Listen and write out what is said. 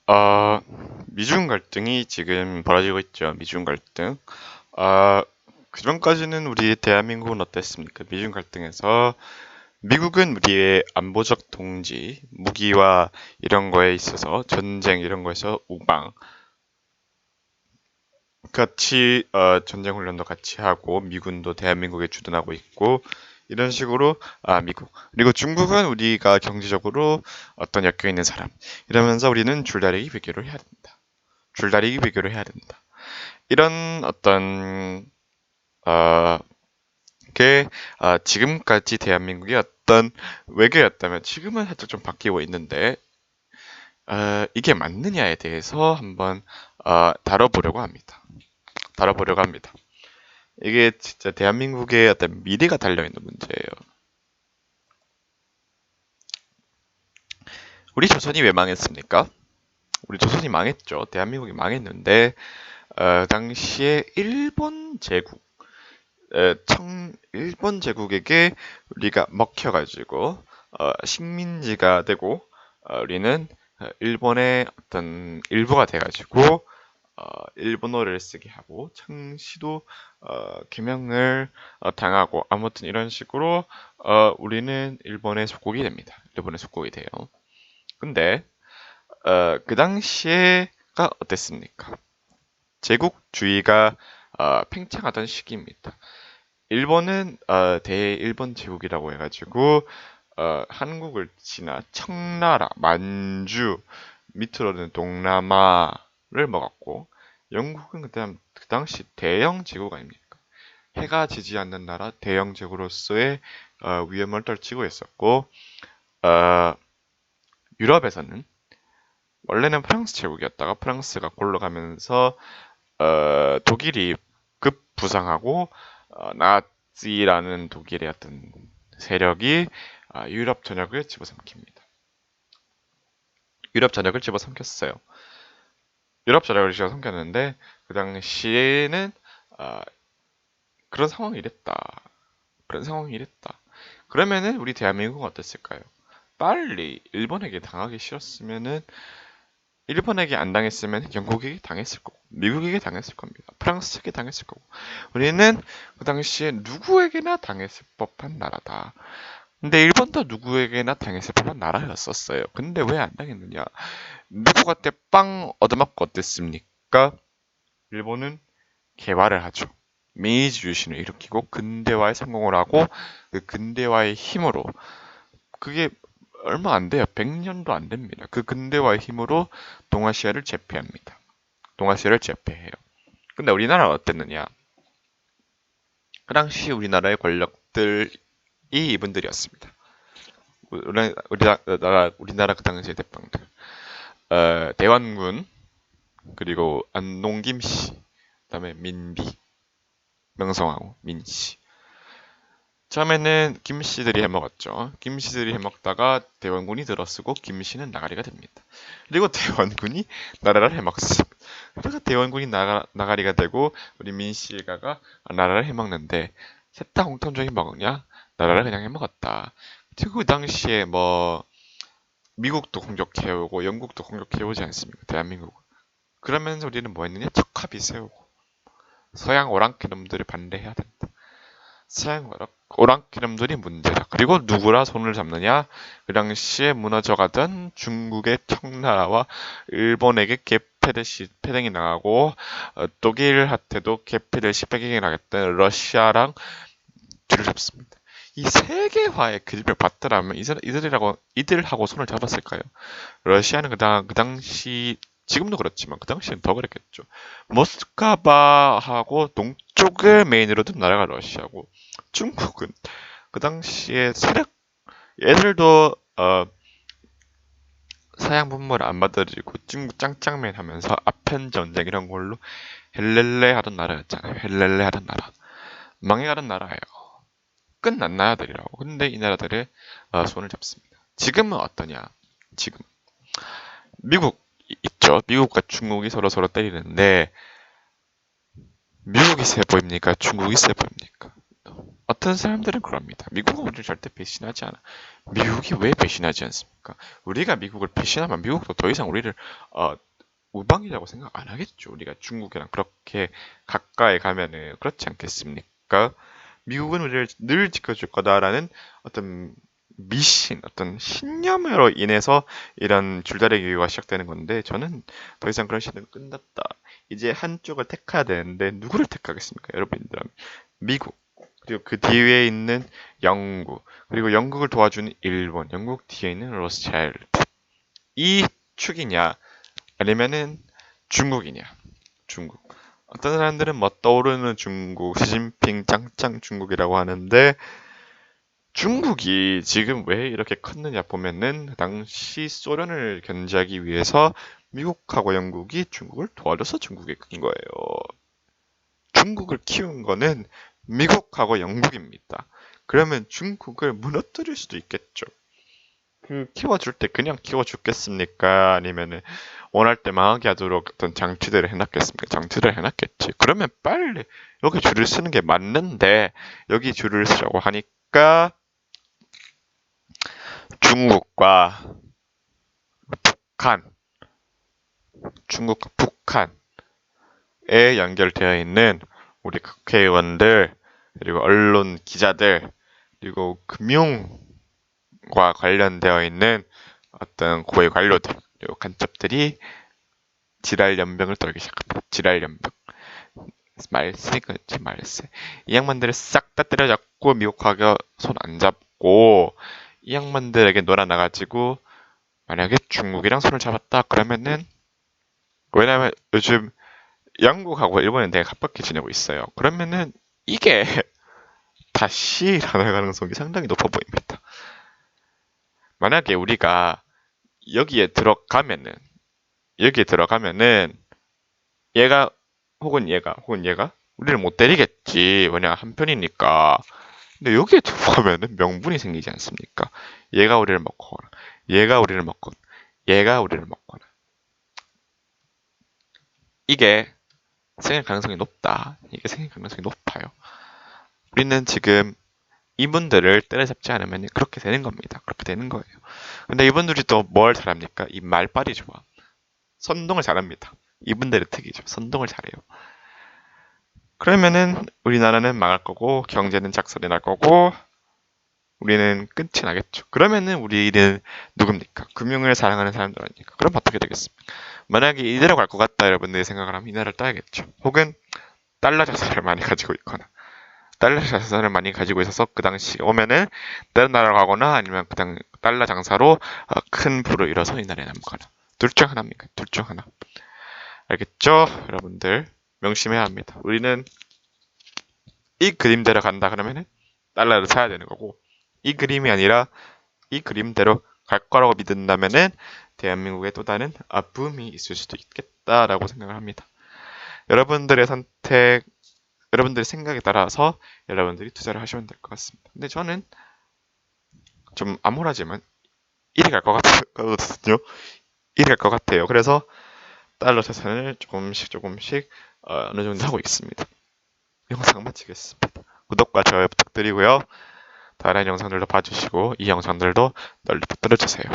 어, 미중 갈등이 지금 벌어지고 있죠. 미중 갈등. 아, 그전까지는 우리 대한민국은 어땠습니까? 미중 갈등에서 미국은 우리의 안보적 동지, 무기와 이런 거에 있어서 전쟁 이런 거에서 우방 같이 전쟁 훈련도 같이 하고 미군도 대한민국에 주둔하고 있고 이런 식으로 미국 그리고 중국은 우리가 경제적으로 어떤 엮여 있는 사람 이러면서 우리는 줄다리기 비교를 해야 된다. 줄다리기 비교를 해야 된다. 이런 어떤 어, 게 지금까지 대한민국의 어떤 외교였다면 지금은 살짝 좀 바뀌고 있는데 이게 맞느냐에 대해서 한번 다뤄보려고 합니다. 다뤄보려고 합니다. 이게 진짜 대한민국의 어떤 미래가 달려있는 문제예요. 우리 조선이 왜 망했습니까? 우리 조선이 망했죠. 대한민국이 망했는데 당시에 일본 제국 일본 제국에게 우리가 먹혀가지고 식민지가 되고 우리는 일본의 어떤 일부가 돼가지고 일본어를 쓰게 하고 청시도 개명을 당하고 아무튼 이런 식으로 우리는 일본의 속국이 됩니다. 일본의 속국이 돼요. 근데 그 당시에가 어땠습니까? 제국주의가 팽창하던 시기입니다. 일본은 대일본 제국이라고 해가지고 한국을 지나 청나라, 만주, 밑으로는 동남아를 먹었고 영국은 그 당시 대영 제국 아닙니까? 해가 지지 않는 나라 대영 제국으로서의 위험을 떨치고 있었고 어, 유럽에서는 원래는 프랑스 제국이었다가 프랑스가 골로 가면서 독일이 급부상하고 나치라는 독일의 어떤 세력이 유럽 전역을 집어삼킵니다. 유럽 전역을 집어삼켰어요. 유럽 전역을 집어삼켰는데 그 당시에는 아, 그런 상황이 이랬다. 그런 상황이 이랬다. 그러면은 우리 대한민국은 어땠을까요? 빨리 일본에게 당하기 싫었으면은 일본에게 안 당했으면 영국에게 당했을 거고 미국에게 당했을 겁니다. 프랑스에게 당했을 거고 우리는 그 당시에 누구에게나 당했을 법한 나라다. 근데 일본도 누구에게나 당했을 법한 나라였었어요. 근데 왜 안 당했느냐? 누구가 때 빵 얻어맞고 어땠습니까? 일본은 개발을 하죠. 메이지 유신을 일으키고 근대화에 성공을 하고 그 근대화의 힘으로 그게 얼마 안 돼요. 100년도 안 됩니다. 그 근대화의 힘으로 동아시아를 제패합니다. 동아시아를 제패해요. 근데 우리나라는 어땠느냐? 그 당시 우리나라의 권력들이 이분들이었습니다. 우리나라 그 당시의 대빵들. 대환군, 그리고 안동 김씨, 그다음에 민비, 명성황후, 민씨. 처음에는 김씨들이 해먹었죠. 김씨들이 해먹다가 대원군이 들어서고 김씨는 나가리가 됩니다. 그리고 대원군이 나라를 해먹습니다. 그러다가 대원군이 나가리가 되고 우리 민씨가가 나라를 해먹는데 셋 다 공통적인 먹었냐? 나라를 그냥 해먹었다. 그리고 그 당시에 뭐 미국도 공격해오고 영국도 공격해오지 않습니까? 대한민국. 그러면서 우리는 뭐 했느냐? 척합이 세우고 서양 오랑캐 놈들을 반대해야 된다. 서양 오랑캐 놈들이 문제다. 그리고 누구라 손을 잡느냐? 그 당시에 무너져가던 중국의 청나라와 일본에게 개패듯이 패등이 나가고 독일한테도 개패듯이 패등이 나갔던 러시아랑 뒤를 잡습니다. 이 세계화의 그림을 봤더라면 이들하고 손을 잡았을까요? 러시아는 그 당시 지금도 그렇지만 그 당시엔 더 그랬겠죠. 모스크바하고 동쪽을 메인으로 둔 나라가 러시아고 중국은 그 당시에 세력 얘들도 서양 분모를 안 받아들이고 중국 짱짱맨 하면서 아편 전쟁 이런 걸로 헬렐레 하던 나라였잖아요. 헬렐레 하던 나라. 망해가던 나라예요. 끝난 나라들이라고. 근데 이 나라들의 손을 잡습니다. 지금은 어떠냐? 지금 미국 있죠. 미국과 중국이 서로 때리는데 미국이 세 보입니까? 중국이 세 보입니까? 어떤 사람들은 그럽니다. 미국은 우리를 절대 배신하지 않아. 미국이 왜 배신하지 않습니까? 우리가 미국을 배신하면 미국도 더 이상 우리를 우방이라고 생각 안 하겠죠. 우리가 중국이랑 그렇게 가까이 가면은 그렇지 않겠습니까? 미국은 우리를 늘 지켜줄 거다라는 어떤 미신, 어떤 신념으로 인해서 이런 줄다리기 교가 시작되는 건데 저는 더 이상 그런 시대는 끝났다. 이제 한쪽을 택해야 되는데 누구를 택하겠습니까? 여러분들 미국 그리고 그 뒤에 있는 영국 그리고 영국을 도와주는 일본 영국 뒤에 있는 로스차일드 이 축이냐 아니면은 중국이냐 중국 어떤 사람들은 뭐 떠오르는 중국 시진핑 짱짱 중국이라고 하는데 중국이 지금 왜 이렇게 컸느냐 보면은 당시 소련을 견제하기 위해서 미국하고 영국이 중국을 도와줘서 중국이 큰 거예요. 중국을 키운 거는 미국하고 영국입니다. 그러면 중국을 무너뜨릴 수도 있겠죠. 그 키워줄 때 그냥 키워줬겠습니까? 아니면은 원할 때 망하게 하도록 어떤 장치들을 해놨겠습니까? 장치를 해놨겠지. 그러면 빨리 여기 줄을 쓰는 게 맞는데 여기 줄을 쓰라고 하니까 중국과 북한, 중국과 북한에 연결되어 있는 우리 국회의원들 그리고 언론 기자들 그리고 금융과 관련되어 있는 어떤 고위 관료들 그리고 간첩들이 지랄 연병을 떨기 시작합니다. 지랄 연병. 말세 그렇지 말세. 이 양반들을 싹 다 때려잡고 미국하고 손 안 잡고 이 양반들에게 놀아나가지고 만약에 중국이랑 손을 잡았다 그러면은 왜냐면 요즘 영국하고 일본은 되게 가깝게 지내고 있어요. 그러면은 이게 다시 일어날 가능성이 상당히 높아 보입니다. 만약에 우리가 여기에 들어가면은 얘가 혹은 얘가 우리를 못 때리겠지. 왜냐 한편이니까. 근데 여기에 들어가면은 명분이 생기지 않습니까? 얘가 우리를 먹거나 얘가 우리를 먹거나 얘가 우리를 먹거나 이게 생길 가능성이 높다. 이게 생길 가능성이 높아요. 우리는 지금 이분들을 때려잡지 않으면 그렇게 되는 겁니다. 그렇게 되는 거예요. 근데 이분들이 또 뭘 잘합니까? 이 말빨이 좋아. 선동을 잘합니다. 이분들의 특이죠. 선동을 잘해요. 그러면은 우리나라는 망할 거고 경제는 작살이 날 거고 우리는 끝이 나겠죠. 그러면은 우리는 누굽니까? 금융을 사랑하는 사람들 아닙니까? 그럼 어떻게 되겠습니까? 만약에 이대로 갈 것 같다 여러분들이 생각을 하면 이 나라를 따야겠죠. 혹은 달러 자산을 많이 가지고 있거나 달러 자산을 많이 가지고 있어서 그 당시 오면은 다른 나라로 가거나 아니면 그당 달러 장사로 큰 부를 이뤄서 이 나라에 남거나 둘 중 하나입니다. 둘 중 하나. 알겠죠? 여러분들 명심해야 합니다. 우리는 이 그림대로 간다 그러면은 달러를 사야 되는 거고 이 그림이 아니라 이 그림대로 갈 거라고 믿는다면은 대한민국에 또 다른 붐이 있을 수도 있겠다라고 생각을 합니다. 여러분들의 선택, 여러분들의 생각에 따라서 여러분들이 투자를 하시면 될 것 같습니다. 근데 저는 좀 암울하지만 이리 갈 것 같거든요. 이리 갈 것 같아요. 그래서 달러 자산을 조금씩 어느 정도 하고 있습니다. 영상 마치겠습니다. 구독과 좋아요 부탁드리고요. 다른 영상들도 봐주시고 이 영상들도 널리 퍼뜨려주세요.